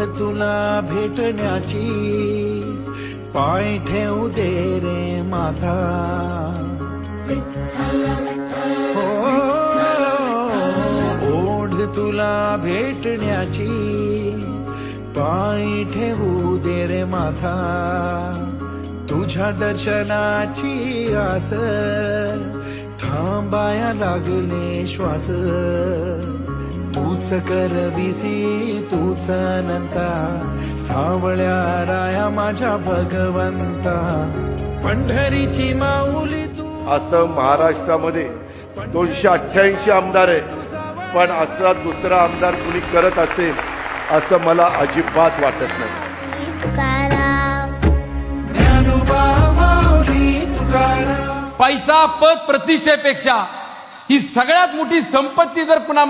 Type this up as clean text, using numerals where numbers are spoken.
तुला भेटण्याची, पाय ठेवू दे रे माता. हो, ओढ तुला भेटण्याची, पाय ठेवू दे रे माता. तुझ्या दर्शनाची आस, थांबाया लागले श्वास. तूच करविसी तूच अनंता, सावळ्या राया माझ्या भगवंता. पंढरीची माऊली तू. असं महाराष्ट्रामध्ये 288 आमदार आहे, पण असा दुसरा आमदार कुणी करत असेल असं मला अजिबात वाटत नाही. ज्ञानोबा माऊली तुकाराम. पैसा पद प्रतिष्ठेपेक्षा ही सगळ्यात मोठी संपत्ती जर पुन्हा